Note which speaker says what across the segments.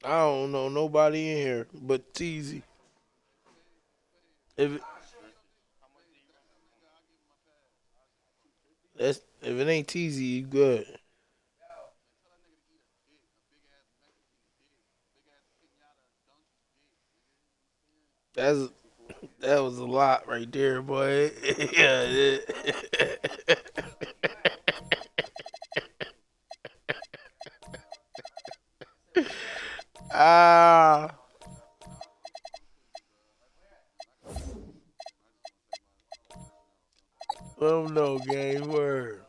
Speaker 1: I don't know nobody in here but Teasy. If if it ain't Teasy, you good. That's that was a lot right there, boy. Yeah. Ah, let him know, game word.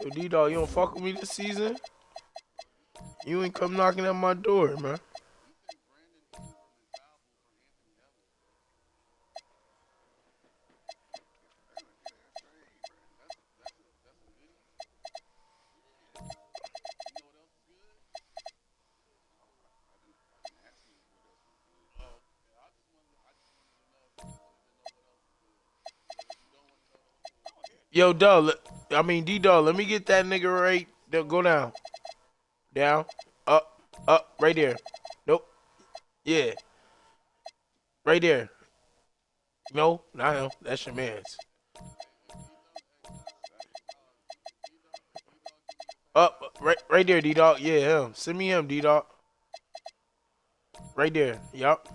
Speaker 1: Yo, D-Dog, you don't fuck with me this season? You ain't come knocking at my door, man. Yo, Dog, D-Dog, let me get that nigga right. Go down. Down. Up. Up. Right there. Nope. Yeah. Right there. No, not him. That's your man's. Up. Right there, D-Dog. Yeah, him. Send me him, D-Dog. Right there. Yup.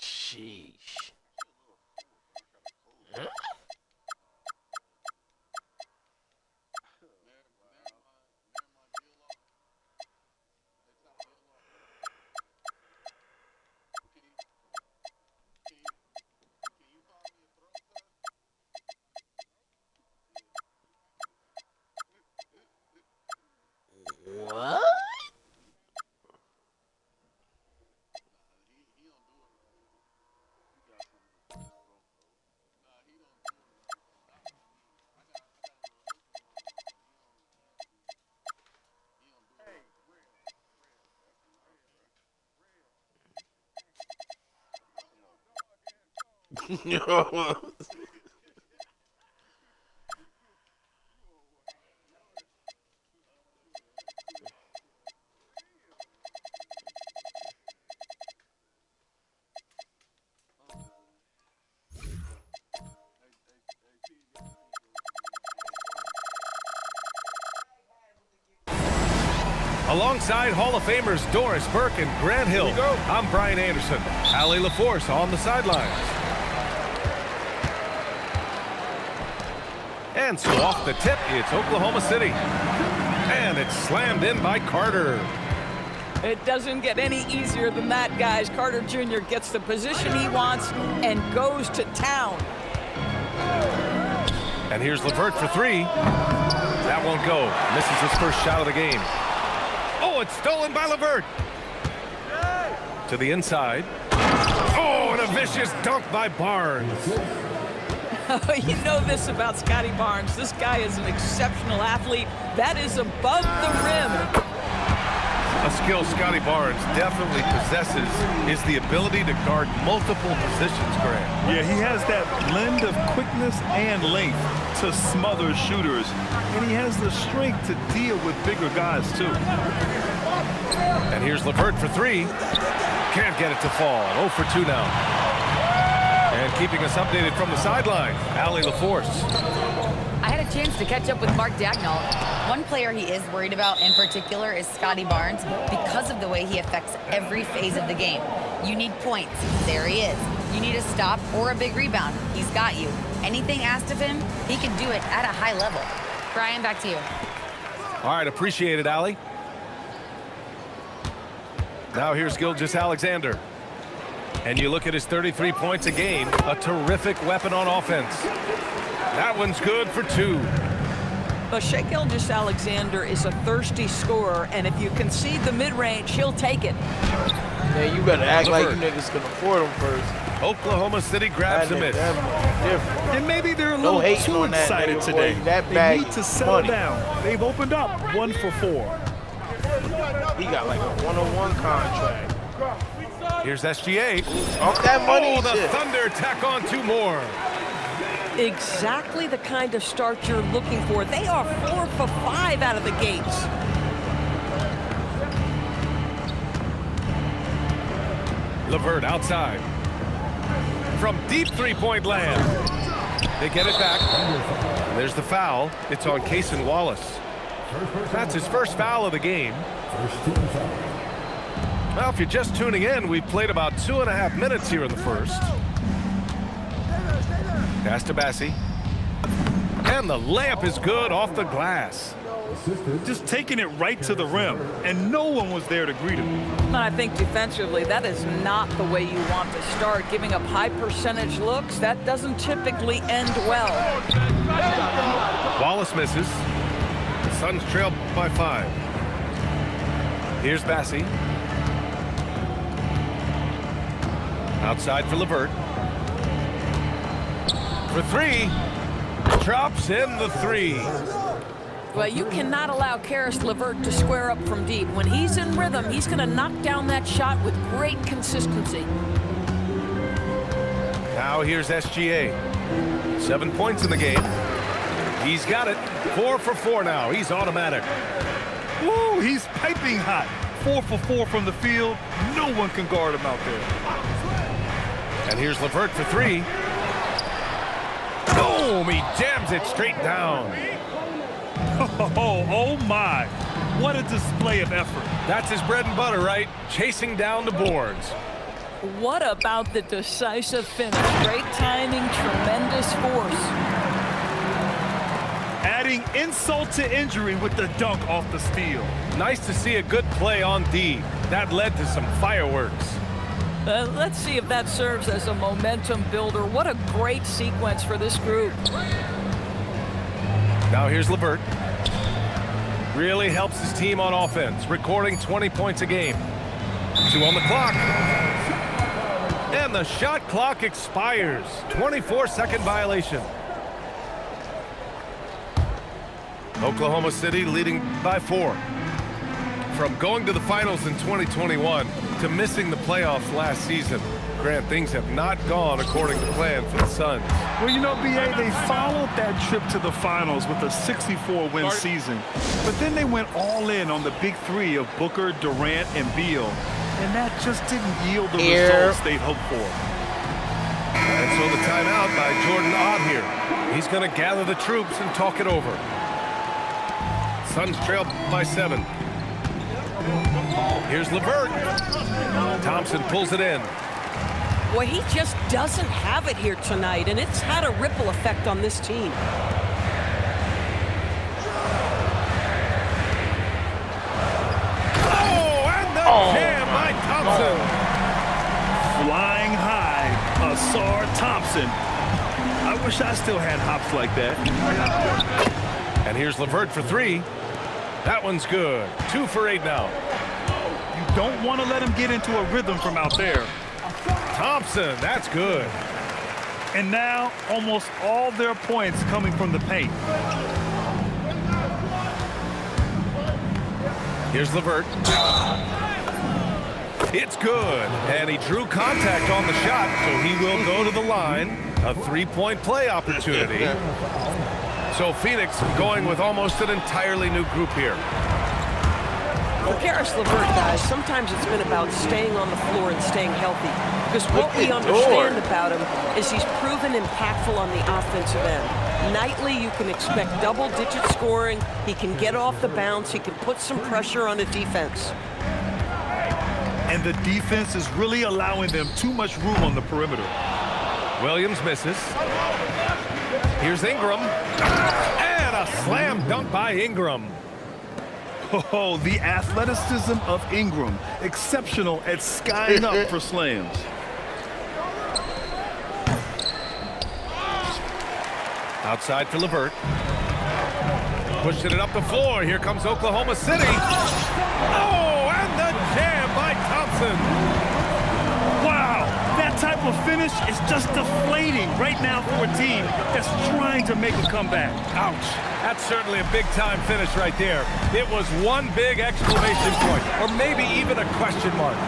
Speaker 1: Sheesh. Huh? What?
Speaker 2: Alongside Hall of Famers Doris Burke and Grant Hill, I'm Brian Anderson. Allie LaForce on the sidelines. And so off the tip, it's Oklahoma City. And it's slammed in by Carter.
Speaker 3: It doesn't get any easier than that, guys. Carter Jr. gets the position he wants and goes to town.
Speaker 2: And here's LeVert for three. That won't go. Misses his first shot of the game. Oh, it's stolen by LeVert. To the inside. Oh, and a vicious dunk by Barnes.
Speaker 3: You know this about Scotty Barnes. This guy is an exceptional athlete. That is above the rim.
Speaker 2: A skill Scotty Barnes definitely possesses is the ability to guard multiple positions, Grant.
Speaker 4: Yeah, he has that blend of quickness and length to smother shooters, and he has the strength to deal with bigger guys, too.
Speaker 2: And here's LeVert for three. Can't get it to fall. 0 for 2 now. And keeping us updated from the sideline, Allie LaForce.
Speaker 5: I had a chance to catch up with Mark Dagnall. One player he is worried about in particular is Scotty Barnes because of the way he affects every phase of the game. You need points. There he is. You need a stop or a big rebound. He's got you. Anything asked of him, he can do it at a high level. Brian, back to you.
Speaker 2: All right, appreciate it, Allie. Now here's Gilgeous Alexander. And you look at his 33 points a game, a terrific weapon on offense. That one's good for 2.
Speaker 3: But Shai Gilgeous-Alexander is a thirsty scorer, and if you concede the mid-range, he'll take it.
Speaker 1: Man, you better act like you niggas can afford him first.
Speaker 2: Oklahoma City grabs the miss.
Speaker 4: And maybe they're a
Speaker 1: No
Speaker 4: little
Speaker 1: hating
Speaker 4: too
Speaker 1: on that
Speaker 4: excited
Speaker 1: nigga,
Speaker 4: today.
Speaker 1: boy. That
Speaker 4: They
Speaker 1: bag
Speaker 4: need to
Speaker 1: is
Speaker 4: settle
Speaker 1: money.
Speaker 4: down. They've opened up 1 for 4.
Speaker 1: He got like a one-on-one contract.
Speaker 2: Here's SGA.
Speaker 1: Off that money
Speaker 2: Oh, the
Speaker 1: shit.
Speaker 2: Thunder tack on 2 more.
Speaker 3: Exactly the kind of start you're looking for. They are 4 for 5 out of the gates.
Speaker 2: LeVert outside. From deep three-point land. They get it back. And there's the foul. It's on Cason Wallace. That's his first foul of the game. Well, if you're just tuning in, we've played about 2.5 minutes here in the first. Pass to Bassi. And the layup is good off the glass.
Speaker 4: Just taking it right to the rim, and no one was there to greet him.
Speaker 3: And I think defensively, that is not the way you want to start. Giving up high percentage looks, that doesn't typically end well.
Speaker 2: Wallace misses. The Suns trail by 5. Here's Bassi. Outside for LeVert. For 3. Drops in the 3.
Speaker 3: Well, you cannot allow Karis LeVert to square up from deep. When he's in rhythm, he's going to knock down that shot with great consistency.
Speaker 2: Now here's SGA. 7 points in the game. He's got it. 4 for 4 now. He's automatic.
Speaker 4: Woo, he's piping hot. 4 for 4 from the field. No one can guard him out there.
Speaker 2: And here's LeVert for 3. Boom! He jams it straight down.
Speaker 4: Oh my. What a display of effort.
Speaker 2: That's his bread and butter, right? Chasing down the boards.
Speaker 3: What about the decisive finish? Great timing, tremendous force.
Speaker 4: Adding insult to injury with the dunk off the steal.
Speaker 2: Nice to see a good play on D. That led to some fireworks.
Speaker 3: Let's see if that serves as a momentum builder. What a great sequence for this group.
Speaker 2: Now here's LeVert. Really helps his team on offense, recording 20 points a game. 2 on the clock. And the shot clock expires. 24-second violation. Oklahoma City leading by 4. From going to the finals in 2021 to missing the playoffs last season, Grant, things have not gone according to plan for the Suns.
Speaker 4: Well, you know, BA, they followed that trip to the finals with a 64-win season. But then they went all in on the big 3 of Booker, Durant, and Beal. And that just didn't yield the results they'd hoped for.
Speaker 2: And so the timeout by Jordan Ott here. He's going to gather the troops and talk it over. Suns trail by 7. Here's LeVert. Thompson pulls it in.
Speaker 6: Boy, he just doesn't have it here tonight, and it's had a ripple effect on this team.
Speaker 2: Oh, and the jam by Thompson.
Speaker 4: Flying high, Asar Thompson. I wish I still had hops like that.
Speaker 2: And here's LeVert for 3. That one's good. 2 for 8 now.
Speaker 4: You don't want to let him get into a rhythm from out there.
Speaker 2: Thompson, that's good.
Speaker 4: And now, almost all their points coming from the paint.
Speaker 2: Here's LeVert. It's good. And he drew contact on the shot, so he will go to the line. A 3-point play opportunity. So Phoenix going with almost an entirely new group here.
Speaker 6: For Karis LeVert, guys, sometimes it's been about staying on the floor and staying healthy. Because what we understand about him is he's proven impactful on the offensive end. Nightly, you can expect double-digit scoring. He can get off the bounce. He can put some pressure on the defense.
Speaker 4: And the defense is really allowing them too much room on the perimeter.
Speaker 2: Williams misses. Here's Ingram. And a slam dunk by Ingram.
Speaker 4: Oh, the athleticism of Ingram. Exceptional at skying up for slams.
Speaker 2: Outside for LeVert. Pushing it up the floor. Here comes Oklahoma City. Oh, and the jam by Thompson.
Speaker 4: Wow, that type of finish is just deflating right now for a team that's trying to make a comeback.
Speaker 2: Ouch. That's certainly a big-time finish right there. It was one big exclamation point, or maybe even a question mark.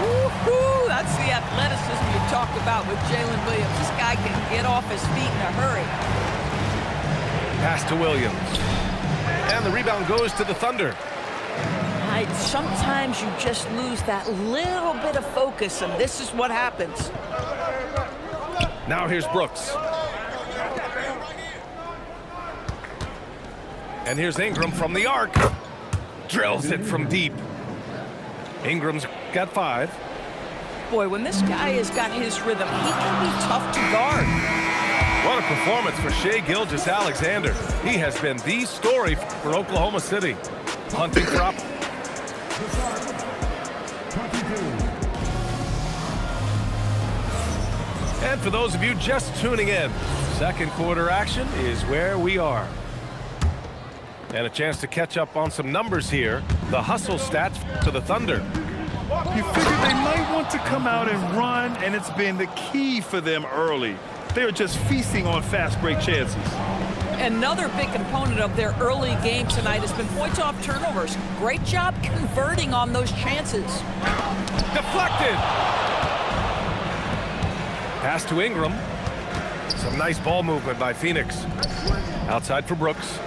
Speaker 3: Woo-hoo! That's the athleticism you talk about with Jalen Williams. This guy can get off his feet in a hurry.
Speaker 2: Pass to Williams. And the rebound goes to the Thunder.
Speaker 6: Sometimes you just lose that little bit of focus, and this is what happens.
Speaker 2: Now here's Brooks. And here's Ingram from the arc. Drills it from deep. Ingram's got 5.
Speaker 6: Boy, when this guy has got his rhythm, he can be tough to guard.
Speaker 2: What a performance for Shai Gilgeous-Alexander. He has been the story for Oklahoma City. Hunting for up. And for those of you just tuning in, second quarter action is where we are. And a chance to catch up on some numbers here. The hustle stats to the Thunder.
Speaker 4: You figure they might want to come out and run, and it's been the key for them early. They're just feasting on fast break chances.
Speaker 3: Another big component of their early game tonight has been points off turnovers. Great job converting on those chances.
Speaker 2: Deflected. Pass to Ingram. Some nice ball movement by Phoenix. Outside for Brooks.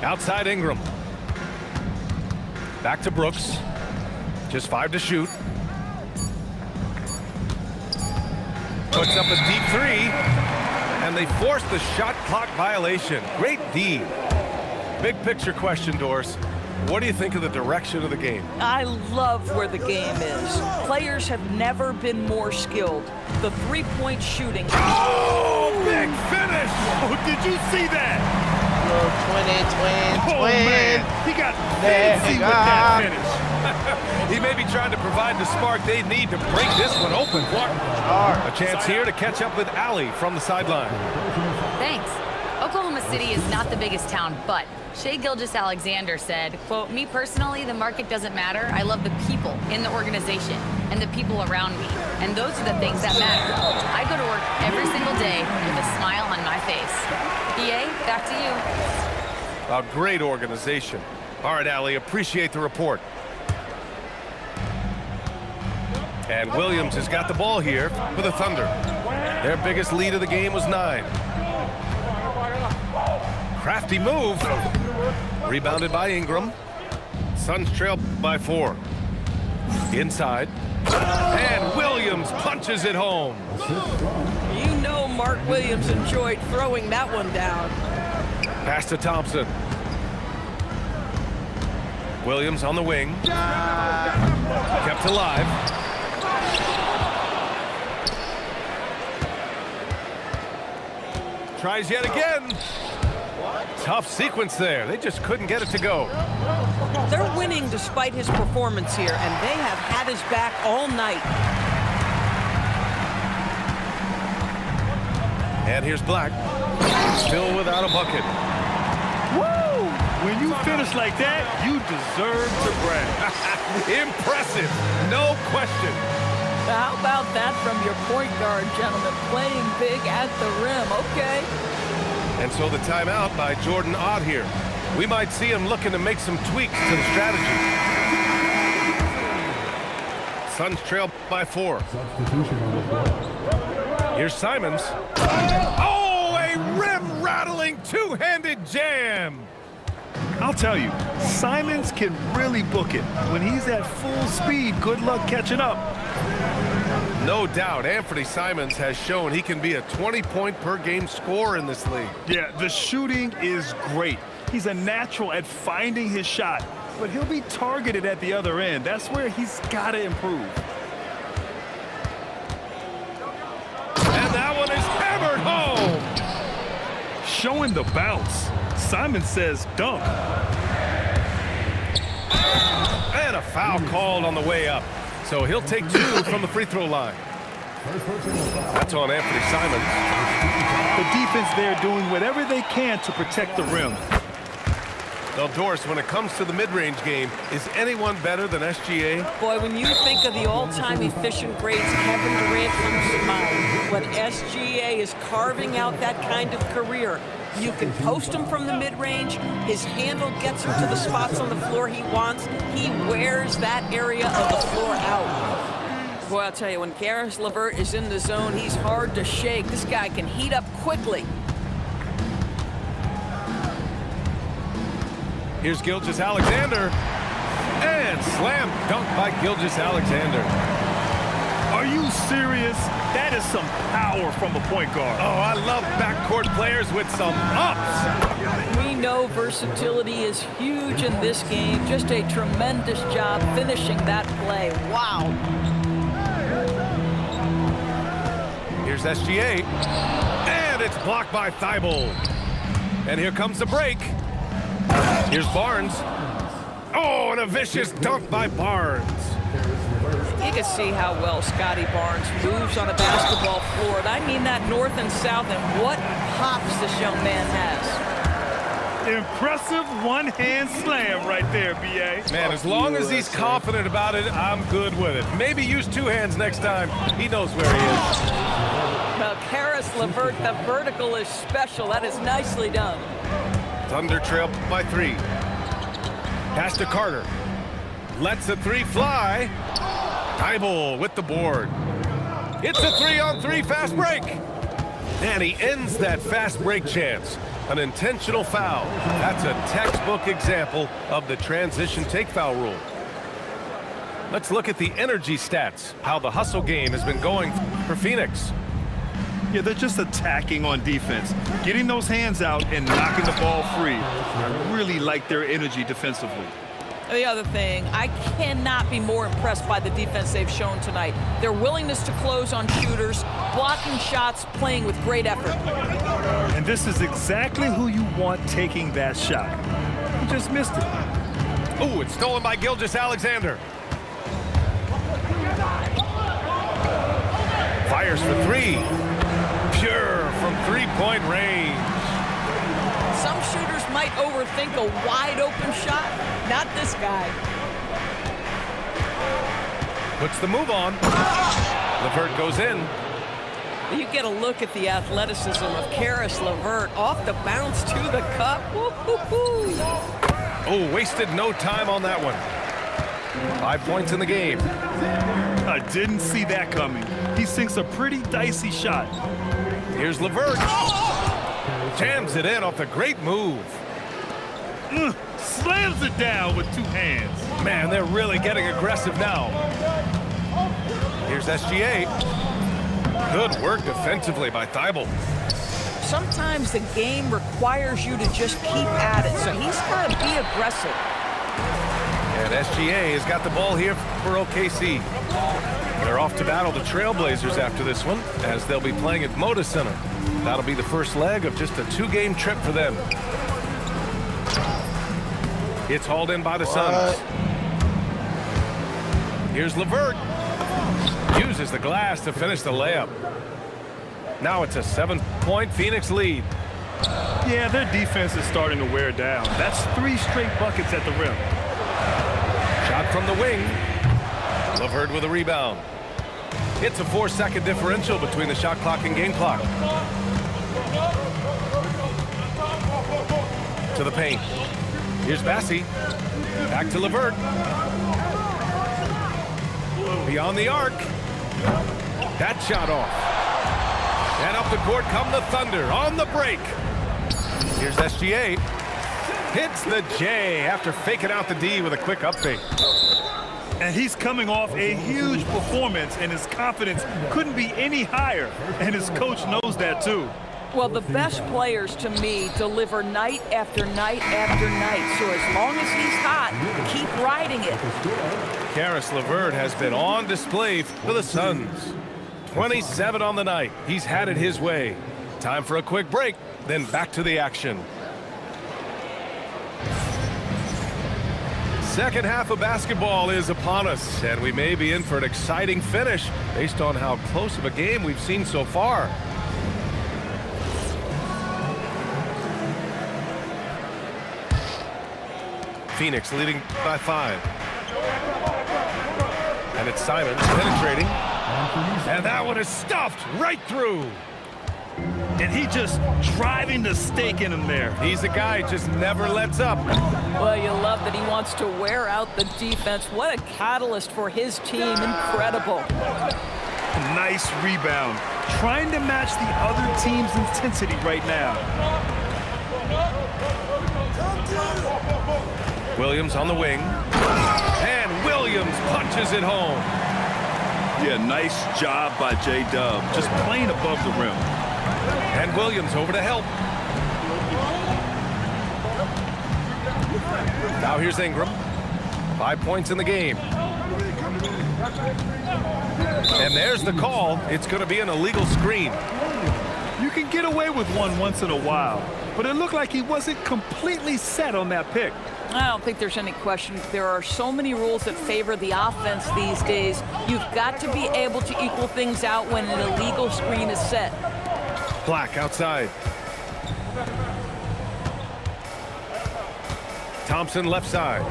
Speaker 2: Outside Ingram. Back to Brooks. Just 5 to shoot. Puts up a deep 3. And they force the shot clock violation. Great D. Big picture question, Doris. What do you think of the direction of the game?
Speaker 6: I love where the game is. Players have never been more skilled. The three-point shooting.
Speaker 2: Oh, big finish!
Speaker 4: Oh, did you see that?
Speaker 1: Twin.
Speaker 4: Oh, man, he got fancy with that finish.
Speaker 2: He may be trying to provide the spark they need to break this one open. A chance here to catch up with Allie from the sideline.
Speaker 5: Thanks. Oklahoma City is not the biggest town, but Shai Gilgeous-Alexander said, quote, "Me personally, the market doesn't matter. I love the people in the organization and the people around me. And those are the things that matter. I go to work every single day with a smile on my face." PA, back to you.
Speaker 2: A great organization. All right, Allie, appreciate the report. And Williams has got the ball here for the Thunder. Their biggest lead of the game was 9. Crafty move. Rebounded by Ingram. Suns trail by 4. Inside. And Williams punches it home.
Speaker 6: You know Mark Williams enjoyed throwing that one down.
Speaker 2: Pass to Thompson. Williams on the wing. Kept alive. Tries yet again. Tough sequence there. They just couldn't get it to go.
Speaker 6: They're winning despite his performance here, and they have had his back all night.
Speaker 2: And here's Black. Still without a bucket.
Speaker 4: Woo! When you finish like that, you deserve to brag.
Speaker 2: Impressive. No question.
Speaker 3: How about that from your point guard, gentlemen? Playing big at the rim. Okay.
Speaker 2: And so the timeout by Jordan Ott here. We might see him looking to make some tweaks to the strategy. Suns trail by 4. Here's Simons. Oh, a rim-rattling two-handed jam.
Speaker 4: I'll tell you, Simons can really book it. When he's at full speed, good luck catching up.
Speaker 2: No doubt, Anthony Simons has shown he can be a 20-point-per-game scorer in this league.
Speaker 4: Yeah, the shooting is great. He's a natural at finding his shot, but he'll be targeted at the other end. That's where he's got to improve.
Speaker 2: And that one is hammered home.
Speaker 4: Showing the bounce. Simon says dunk.
Speaker 2: And a foul called on the way up. So he'll take 2 from the free throw line. That's on Anthony Simons.
Speaker 4: The defense there doing whatever they can to protect the rim.
Speaker 2: Now, Doris, when it comes to the mid-range game, is anyone better than SGA?
Speaker 3: Boy, when you think of the all-time efficient grades, Kevin Durant comes to mind. When SGA is carving out that kind of career, you can post him from the mid-range. His handle gets him to the spots on the floor he wants. He wears that area of the floor out. Boy, I'll tell you, when Karis LeVert is in the zone, he's hard to shake. This guy can heat up quickly.
Speaker 2: Here's Gilgeous-Alexander. And slam dunk by Gilgeous-Alexander.
Speaker 4: Are you serious? That is some power from a point guard.
Speaker 2: Oh, I love backcourt players with some ups.
Speaker 3: We know versatility is huge in this game. Just a tremendous job finishing that play. Wow.
Speaker 2: Here's SGA. And it's blocked by Thibault. And here comes the break. Here's Barnes. Oh, and a vicious dunk by Barnes.
Speaker 3: You can see how well Scotty Barnes moves on a basketball floor. And I mean that north and south, and what hops this young man has.
Speaker 4: Impressive one-hand slam right there, B.A.
Speaker 2: Man, as long as he's confident about it, I'm good with it. Maybe use two hands next time. He knows where he is.
Speaker 3: Well, Karis LeVert, the vertical is special. That is nicely done.
Speaker 2: Thunder trail by 3. Pass to Carter. Lets the 3 fly. Thibault with the board. It's a 3-on-3 fast break. And he ends that fast break chance. An intentional foul. That's a textbook example of the transition take foul rule. Let's look at the energy stats. How the hustle game has been going for Phoenix.
Speaker 4: Yeah, they're just attacking on defense, getting those hands out and knocking the ball free. I really like their energy defensively.
Speaker 3: The other thing, I cannot be more impressed by the defense they've shown tonight. Their willingness to close on shooters, blocking shots, playing with great effort.
Speaker 4: And this is exactly who you want taking that shot. He just missed it.
Speaker 2: Oh, it's stolen by Gilgeous-Alexander. Fires for 3. Pure from three-point range.
Speaker 3: Some shooters might overthink a wide-open shot. Not this guy.
Speaker 2: Puts the move on. LeVert goes in.
Speaker 3: You get a look at the athleticism of Karis LeVert. Off the bounce to the cup. Woo-hoo-hoo.
Speaker 2: Oh, wasted no time on that one. 5 points in the game.
Speaker 4: I didn't see that coming. He sinks a pretty dicey shot.
Speaker 2: Here's LeVert. Jams it in off the great move.
Speaker 4: Slams it down with 2 hands.
Speaker 2: Man, they're really getting aggressive now. Here's SGA. Good work defensively by Thibault.
Speaker 3: Sometimes the game requires you to just keep at it, so he's got to be aggressive.
Speaker 2: And SGA has got the ball here for OKC. They're off to battle the Trailblazers after this one, as they'll be playing at Moda Center. That'll be the first leg of just a 2-game trip for them. It's hauled in by the Suns. Here's LeVert. Uses the glass to finish the layup. Now it's a 7-point Phoenix lead.
Speaker 4: Yeah, their defense is starting to wear down. That's 3 straight buckets at the rim.
Speaker 2: Shot from the wing. LeVert with a rebound. It's a 4-second differential between the shot clock and game clock. To the paint. Here's Bassi. Back to LeVert. Beyond the arc. That shot off. And up the court come the Thunder on the break. Here's SGA. Hits the J after faking out the D with a quick up fake.
Speaker 4: And he's coming off a huge performance, and his confidence couldn't be any higher. And his coach knows that, too.
Speaker 3: Well, the best players, to me, deliver night after night after night. So as long as he's hot, keep riding it.
Speaker 2: Karis LeVert has been on display for the Suns. 27 on the night. He's had it his way. Time for a quick break, then back to the action. Second half of basketball is upon us, and we may be in for an exciting finish based on how close of a game we've seen so far. Phoenix leading by 5. And it's Simons penetrating. And that one is stuffed right through.
Speaker 4: And he just driving the stake in him there.
Speaker 2: He's a guy who just never lets up.
Speaker 3: Well, you love that he wants to wear out the defense. What a catalyst for his team. Incredible.
Speaker 4: Nice rebound. Trying to match the other team's intensity right now.
Speaker 2: Williams on the wing. And Williams punches it home.
Speaker 4: Yeah, nice job by J-Dub. Just playing above the rim.
Speaker 2: And Williams over to help. Now here's Ingram. 5 points in the game. And there's the call. It's going to be an illegal screen.
Speaker 4: You can get away with one once in a while, but it looked like he wasn't completely set on that pick.
Speaker 3: I don't think there's any question. There are so many rules that favor the offense these days. You've got to be able to equal things out when an illegal screen is set.
Speaker 2: Black outside. Thompson left side.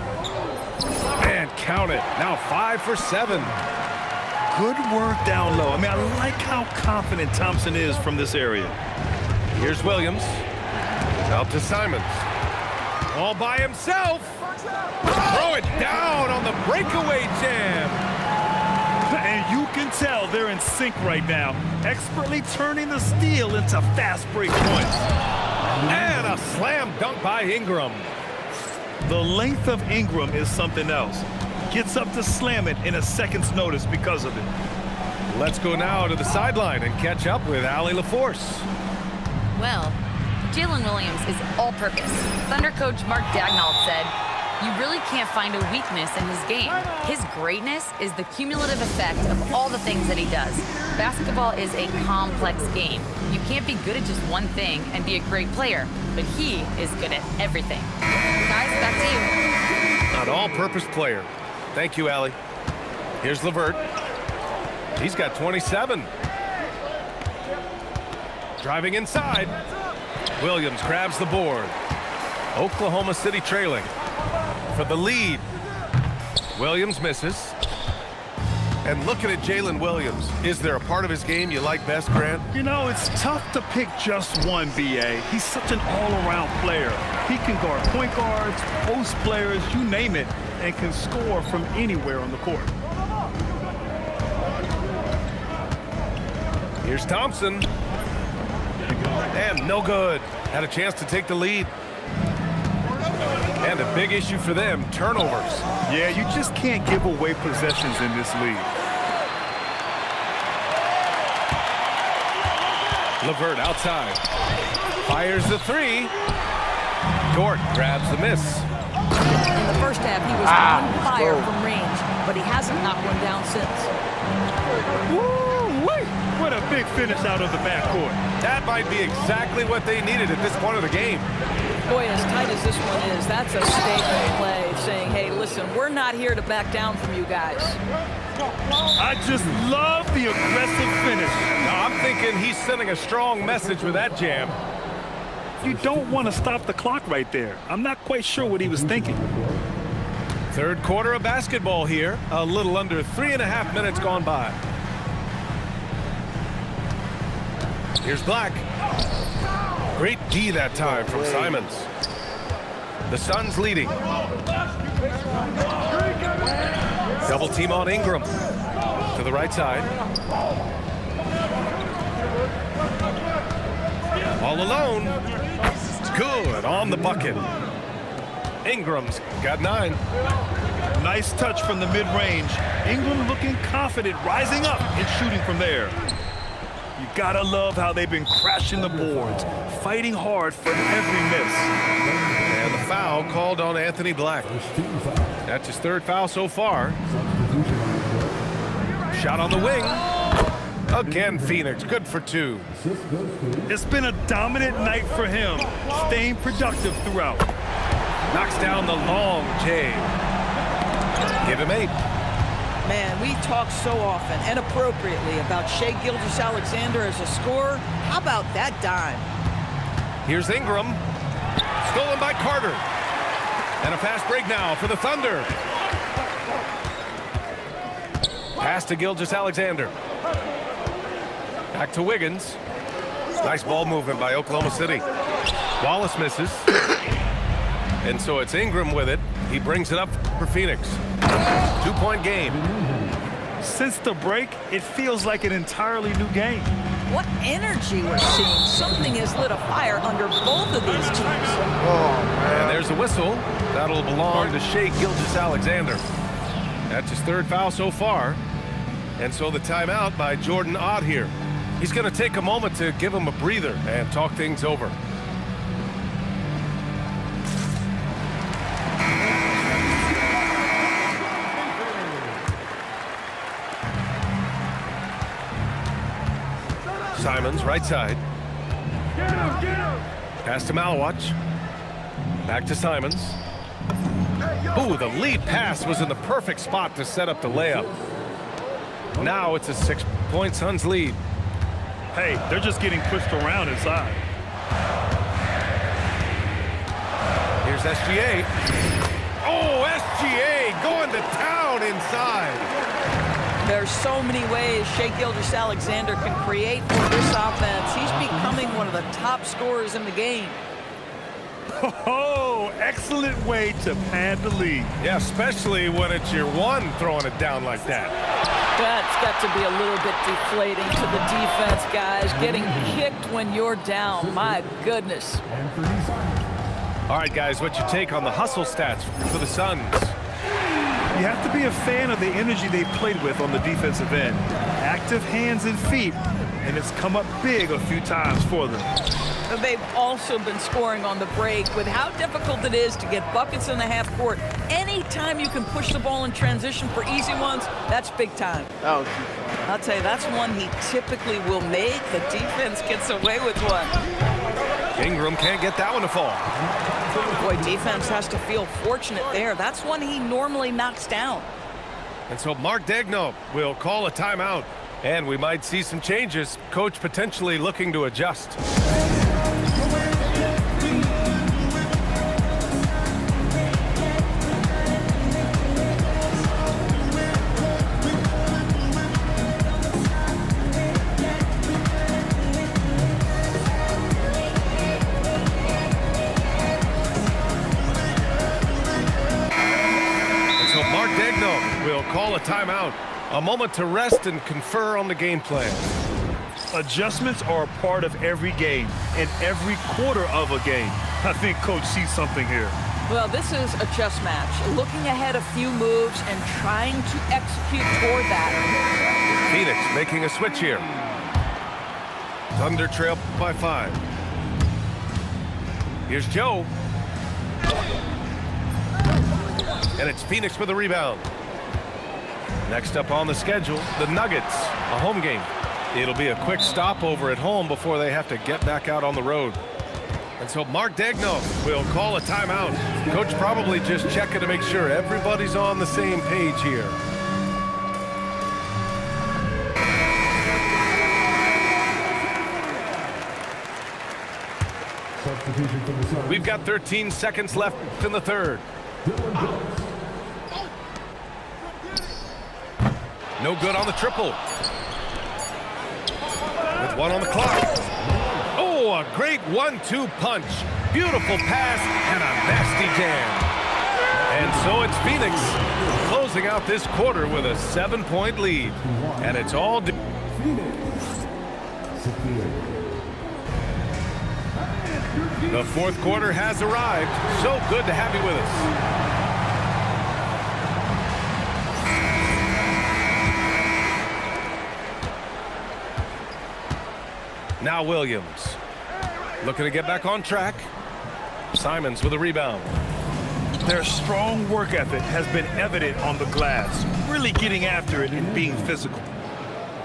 Speaker 2: And count it. Now 5 for 7.
Speaker 4: Good work down low. I mean, I like how confident Thompson is from this area.
Speaker 2: Here's Williams. Out to Simons. All by himself. Throw it down on the breakaway jam.
Speaker 4: And you can tell they're in sync right now, expertly turning the steal into fast break points.
Speaker 2: And a slam dunk by Ingram.
Speaker 4: The length of Ingram is something else. Gets up to slam it in a second's notice because of it.
Speaker 2: Let's go now to the sideline and catch up with Allie LaForce.
Speaker 5: Well, Jalen Williams is all-purpose. Thunder coach Mark Daignault said, "You really can't find a weakness in his game. His greatness is the cumulative effect of all the things that he does. Basketball is a complex game. You can't be good at just one thing and be a great player, but he is good at everything." Guys, back to you.
Speaker 2: An all-purpose player. Thank you, Allie. Here's LeVert. He's got 27. Driving inside. Williams grabs the board. Oklahoma City trailing for the lead. Williams misses. And looking at Jalen Williams, is there a part of his game you like best, Grant?
Speaker 4: You know, it's tough to pick just one, B.A. He's such an all-around player. He can guard point guards, post players, you name it, and can score from anywhere on the court.
Speaker 2: Here's Thompson. And no good. Had a chance to take the lead. And a big issue for them, turnovers.
Speaker 4: Yeah, you just can't give away possessions in this league.
Speaker 2: LeVert outside. Fires the 3. Dort grabs the miss.
Speaker 3: In the first half, he was on fire from range, but he hasn't knocked one down since.
Speaker 4: Woo-wee! What a big finish out of the backcourt.
Speaker 2: That might be exactly what they needed at this point of the game.
Speaker 3: Boy, as tight as this one is, that's a statement play saying, hey, listen, we're not here to back down from you guys.
Speaker 4: I just love the aggressive finish.
Speaker 2: Now, I'm thinking he's sending a strong message with that jam.
Speaker 4: You don't want to stop the clock right there. I'm not quite sure what he was thinking.
Speaker 2: Third quarter of basketball here. A little under 3.5 minutes gone by. Here's Black. Great D that time from Simons. The Suns leading. Double team on Ingram. To the right side. All alone. Good on the bucket. Ingram's got 9.
Speaker 4: Nice touch from the mid-range. Ingram looking confident, rising up and shooting from there. You gotta love how they've been crashing the boards, fighting hard for every miss.
Speaker 2: And the foul called on Anthony Black. That's his 3rd foul so far. Shot on the wing. Again, Phoenix, good for 2.
Speaker 4: It's been a dominant night for him, staying productive throughout.
Speaker 2: Knocks down the long J. Give him 8.
Speaker 3: Man, we talk so often and appropriately about Shai Gilgeous-Alexander as a scorer. How about that dime?
Speaker 2: Here's Ingram. Stolen by Carter. And a fast break now for the Thunder. Pass to Gilgeous-Alexander. Back to Wiggins. Nice ball movement by Oklahoma City. Wallace misses. And so it's Ingram with it. He brings it up for Phoenix. 2-point game.
Speaker 4: Since the break, it feels like an entirely new game.
Speaker 3: What energy we're seeing. Something has lit a fire under both of these teams.
Speaker 2: And there's a whistle. That'll belong to Shai Gilgeous-Alexander. That's his 3rd foul so far. And so the timeout by Jordan Ott here. He's going to take a moment to give him a breather and talk things over. Simons, right side. Pass to Malawach. Back to Simons. Ooh, the lead pass was in the perfect spot to set up the layup. Now it's a 6-point Suns lead.
Speaker 4: Hey, they're just getting pushed around inside.
Speaker 2: Here's SGA. Oh, SGA going to town inside.
Speaker 3: There's so many ways Shai Gilgeous-Alexander can create for this offense. He's becoming one of the top scorers in the game.
Speaker 4: Oh, excellent way to pad the lead.
Speaker 2: Yeah, especially when it's your one throwing it down like that.
Speaker 3: That's got to be a little bit deflating to the defense, guys. Getting kicked when you're down. My goodness.
Speaker 2: All right, guys, what's your take on the hustle stats for the Suns?
Speaker 4: You have to be a fan of the energy they've played with on the defensive end. Active hands and feet, and it's come up big a few times for them.
Speaker 3: They've also been scoring on the break. With how difficult it is to get buckets in the half court, anytime you can push the ball in transition for easy ones, that's big time.
Speaker 1: Oh,
Speaker 3: I'll tell you, that's one he typically will make. The defense gets away with one.
Speaker 2: Ingram can't get that one to fall.
Speaker 3: Boy, defense has to feel fortunate there. That's one he normally knocks down.
Speaker 2: And so Mark Daigneault will call a timeout. And we might see some changes. Coach potentially looking to adjust. Will call a timeout. A moment to rest and confer on the game plan.
Speaker 4: Adjustments are a part of every game and every quarter of a game. I think Coach sees something here.
Speaker 3: Well, this is a chess match. Looking ahead a few moves and trying to execute toward that.
Speaker 2: Phoenix making a switch here. Thunder trail by 5. Here's Joe. And it's Phoenix with a rebound. Next up on the schedule, the Nuggets, a home game. It'll be a quick stopover at home before they have to get back out on the road. And so Mark Daigneault will call a timeout. Coach probably just checking to make sure everybody's on the same page here. We've got 13 seconds left in the third. No good on the triple. With 1 on the clock. Oh, a great 1-2 punch. Beautiful pass and a nasty jam. And so it's Phoenix closing out this quarter with a 7-point lead. And it's all... The fourth quarter has arrived. So good to have you with us. Now Williams, looking to get back on track. Simons with a rebound.
Speaker 4: Their strong work ethic has been evident on the glass, really getting after it and being physical.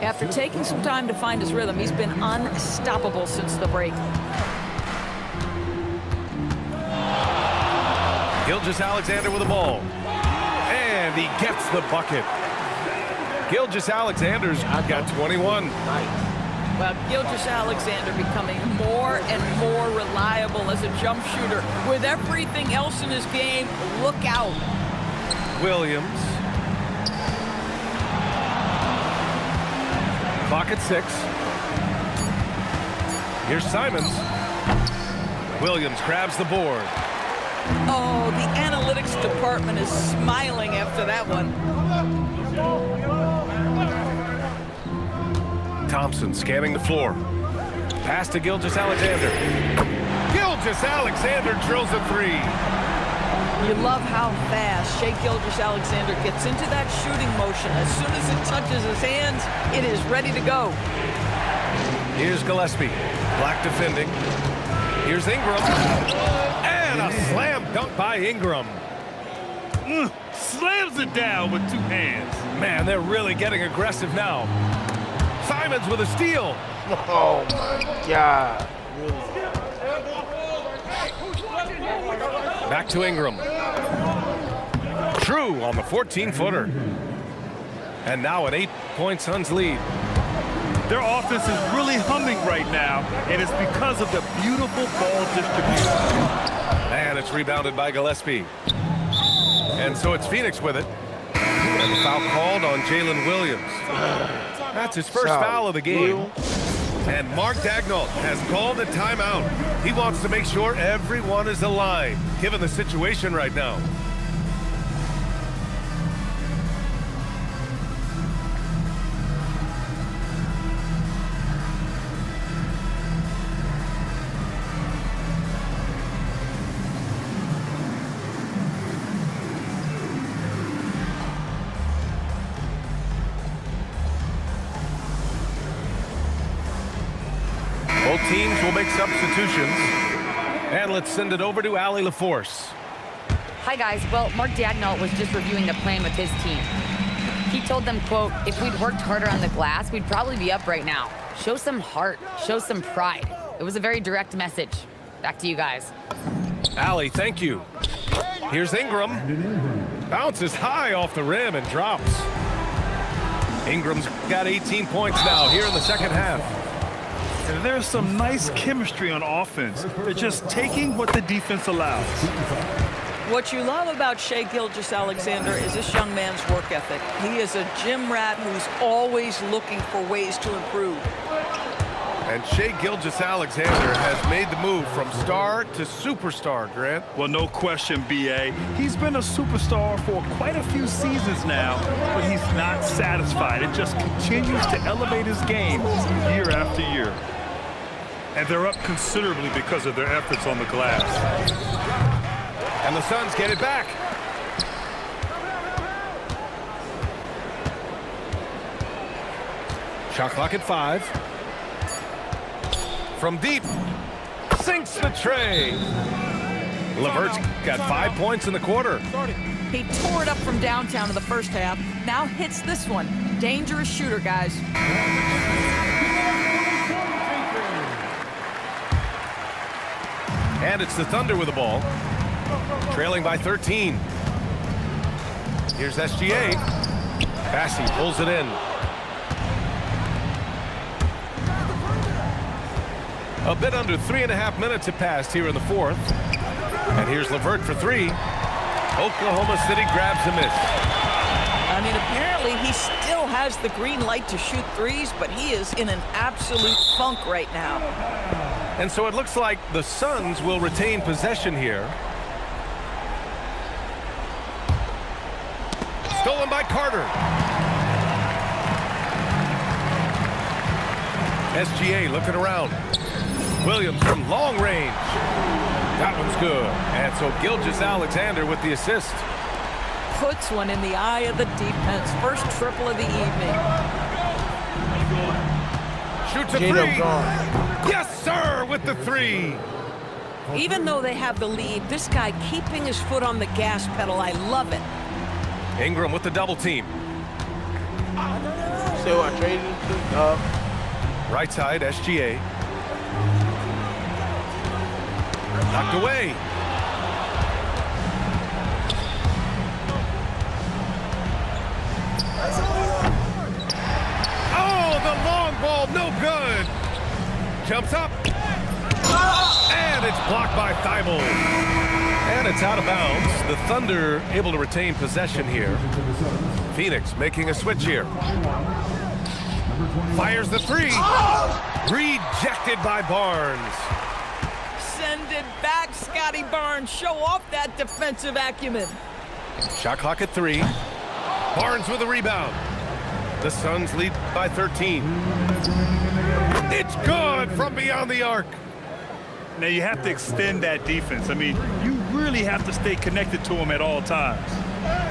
Speaker 3: After taking some time to find his rhythm, he's been unstoppable since the break.
Speaker 2: Gilgeous-Alexander with the ball. And he gets the bucket. Gilgeous-Alexander's got 21.
Speaker 3: Well, Gilgeous-Alexander becoming more and more reliable as a jump shooter. With everything else in his game, look out.
Speaker 2: Williams. Clock at 6. Here's Simons. Williams grabs the board.
Speaker 3: Oh, the analytics department is smiling after that one.
Speaker 2: Thompson scanning the floor. Pass to Gilgeous-Alexander. Gilgeous-Alexander drills a 3.
Speaker 3: You love how fast Shai Gilgeous-Alexander gets into that shooting motion. As soon as it touches his hands, it is ready to go.
Speaker 2: Here's Gillespie. Black defending. Here's Ingram. And a slam dunk by Ingram.
Speaker 4: Slams it down with 2 hands.
Speaker 2: Man, they're really getting aggressive now. Simons with a steal.
Speaker 1: Oh my God.
Speaker 2: Back to Ingram. True on the 14-footer. And now an 8-point Suns lead.
Speaker 4: Their offense is really humming right now, and it's because of the beautiful ball distribution.
Speaker 2: And it's rebounded by Gillespie. And so it's Phoenix with it. And the foul called on Jalen Williams. That's his first foul of the game. And Mark Daigneault has called a timeout. He wants to make sure everyone is aligned, given the situation right now. Both teams will make substitutions. And let's send it over to Allie LaForce.
Speaker 5: Hi, guys. Well, Mark Daigneault was just reviewing the plan with his team. He told them, quote, if we'd worked harder on the glass, we'd probably be up right now. Show some heart. Show some pride. It was a very direct message. Back to you guys.
Speaker 2: Allie, thank you. Here's Ingram. Bounces high off the rim and drops. Ingram's got 18 points now here in the second half.
Speaker 4: And there's some nice chemistry on offense. They're just taking what the defense allows.
Speaker 3: What you love about Shai Gilgeous-Alexander is this young man's work ethic. He is a gym rat who's always looking for ways to improve.
Speaker 2: And Shai Gilgeous-Alexander has made the move from star to superstar, Grant.
Speaker 4: Well, no question, B.A. He's been a superstar for quite a few seasons now, but he's not satisfied. It just continues to elevate his game year after year. And they're up considerably because of their efforts on the glass.
Speaker 2: And the Suns get it back. Shot clock at 5. From deep, sinks the tray. LeVert's got 5 points in the quarter.
Speaker 3: He tore it up from downtown in the first half. Now hits this one. Dangerous shooter, guys.
Speaker 2: And it's the Thunder with the ball. Trailing by 13. Here's SGA. Bassey pulls it in. A bit under 3.5 minutes have passed here in the fourth. And here's LeVert for 3. Oklahoma City grabs a miss.
Speaker 3: I mean, apparently he still has the green light to shoot threes, but he is in an absolute funk right now.
Speaker 2: And so it looks like the Suns will retain possession here. Stolen by Carter. SGA looking around. Williams from long range. That one's good. And so Gilgeous-Alexander with the assist.
Speaker 3: Puts one in the eye of the defense. First triple of the evening.
Speaker 2: Shoots a 3. Yes, sir, with the 3.
Speaker 3: Even though they have the lead, this guy keeping his foot on the gas pedal, I love it.
Speaker 2: Ingram with the double team.
Speaker 1: So I traded to
Speaker 2: Right side, SGA. Knocked away. No good. Jumps up. And it's blocked by Thibault. And it's out of bounds. The Thunder able to retain possession here. Phoenix making a switch here. Fires the three. Rejected by Barnes.
Speaker 3: Send it back, Scotty Barnes. Show off that defensive acumen.
Speaker 2: Shot clock at 3. Barnes with a rebound. The Suns lead by 13. It's good from beyond the arc.
Speaker 4: Now you have to extend that defense. I mean, you really have to stay connected to him at all times.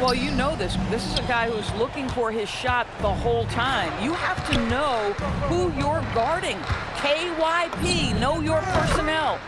Speaker 6: Well, you know this. This is a guy who's looking for his shot the whole time. You have to know who you're guarding. KYP, know your personnel.